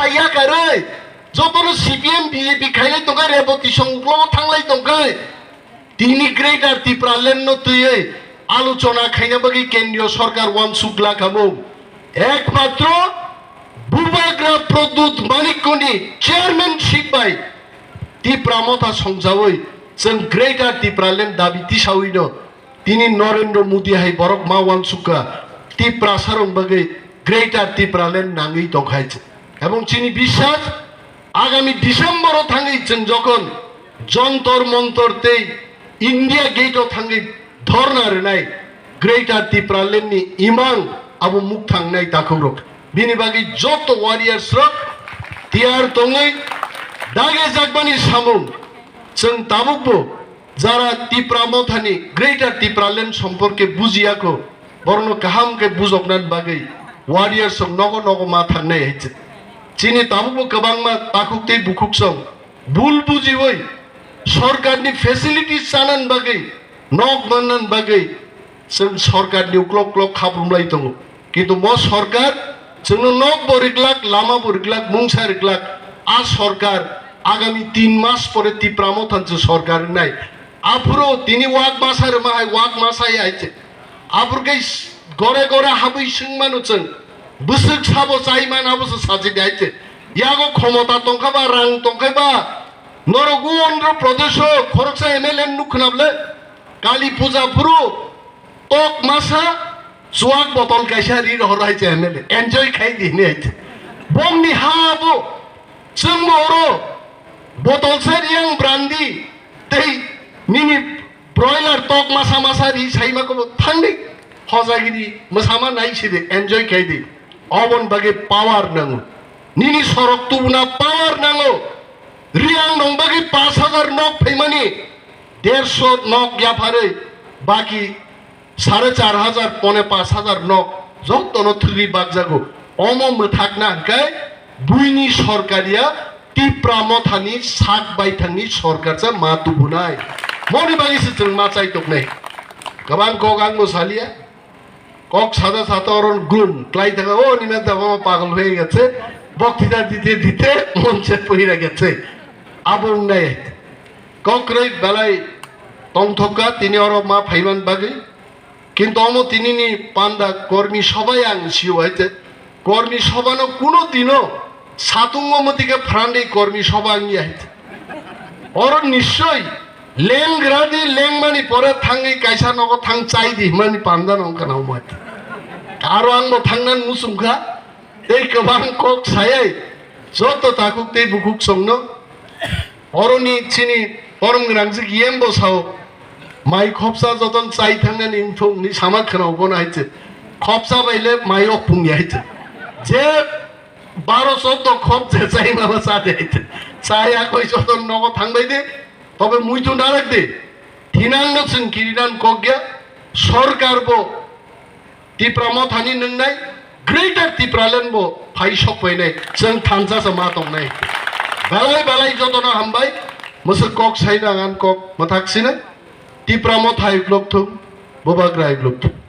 साइया करे जो तो CPM BJP खाइले तो का रेवोल्यूशन उकलो थांगलाई तो का तीनी ग्रेटर त्रिपुरा लैंड नो तुये आलोचना खाइना बगी केंद्रीय सरकार वन सुकला खामो एकमात्र बुबाग्रा प्रदूत मानिकनी चेयरमैनशिप बाय त्रिपुरा मोथा संजावै जों ग्रेटर त्रिपुरा लैंड दाबि तिसावैनो तिनी नरेंद्र मोदी हाय बरक मा वन सुका तिप्रासा रं बगै ग्रेटर त्रिपुरा लैंड नांगै दंखायছে এবং চিনি বিশ্বাস আগামী ডিসেম্বর থাঙ্গै जों যখন যন্তর মন্তরতে ইন্ডিয়া গেটও থাঙ্গै ধর্না রনাय গ্রেটার त्रिपुरा लैंड नि इमां আবু মুখ থাঙ্গনাই তাখৌরক बिनि बागै যত ওয়ারিয়ার্স রক তিয়ার দङै दागे जागबानि सामुं जों दाबुबो যারা त्रिपुरा मथानि ग्रेटर त्रिपुरा लैंड सम्पर्के बुजियाखौ बरनो गाहामके बुजबनान बागै वारियार्स नगो नगो मा थांनाय हैचे चिनि दाबुबो गोबां मा ताखुकते बुखुकसं बुल बुजिवै सरकारनि फेसिलिटिस जानान बागै नग माननान बागै जों सरकारनि उक्लक क्लक खाब्रुमलाय दङ किन्तु म सरकार जोंनो नग बरिग्लाक लामा बरिग्लाक मुंसारिग्लाक आ सरकार आगामी 3 मास परे त्रिपुरा मथानसो सरकार नाय आफुरो तिनी वाक मासार माहाय वाक मासाय आइचे आफुरकै गरे गरे हाबै सिंमानु जों बुसुक साबो चाइमान आबोसो साजि दाइचे यागो क्षमता तंखाबा रां तंखाबा नरगु अन्ध्र प्रदेश खरकसा एमएलए नुखनाबले काली पूजा पुरु तक मासा जुवाक बतल काइसारि रहराइचे एमएलए एन्जॉय खाइ दिने आइचे बमनि हाबो जों मरो बतल सारियां ब्रान्डी तै मिनि ब्रयलार तक मासा मासारि साइमाको थांनै हजागिरि मसामा नाइसिदे एन्जॉय खाइदे अबन बागे पावर नांगो निनि सरक तुबुना पावर नांगो रियां नं बागे 5000 नक फैमानि 150 नक याफारै बाकी 4500 पने 5000 नक जतनो थुगि बागजागो अमो मथाकना हंकाय बुइनि सरकारिया त्रिपुरा मथानि साक बायथांनि सरकारजा मातुबुनाय मनि बागिसो जों मा चाइतकनाय गोबां गगां मोसालिया কক সাদা সাতারণ গুণ ক্লাই থাকা ও নিমে দাবা পাগল হয়ে গেছে বক্তৃতা দিতে দিতে মঞ্চে পইরা গেছে আবং নাই ককরই বেলাই তংথকা তিনি আর মা ফাইমান বাগে কিন্তু অম তিনি নি পান্ডা কর্মী সবাই আংশিও হইতে কর্মী সবানো কোনো দিনও সাতুঙ্গমতিকে ফ্রান্ডে কর্মী সভা আঙ্গি হইতে অর নিশ্চয় লেংগ্রাদি লেংমানি পরে থাঙ্গি কাইসা নগ থাং চাইদি মানি পান্ডা নংকা নাও মাতি आरो आंबो थांनान मुसुमखा ए गोबां कक सायै जत ताकुक ते बुकुक संनो अरनि चिनि परम ग्रांजि गियेमबो साव माइ खपसा जतन चाइ थांनान इनफुंनि सामा खोनाव बनायचे खपसा बाइले माइ अपुंनि आइचे जे 1214 खप जे चाइ माबा सादे आइचे चाया कइ जतन नग थांबाय दे तबे मुइतो नाराक दे थिनांनो जों किरिनान कगया सरकारबो त्रिपुरा मथानि नंनाय ग्रेटर त्रिपुरा लैंड बो फाइसक फैनाय जों थानसासो मा दंनाय बालाय बालाय जतन हामबाय मोसो कक साइनागान कक मथाक्सिने त्रिपुरा मथा इग्लकथुम बोबाग्रा इग्लकथुम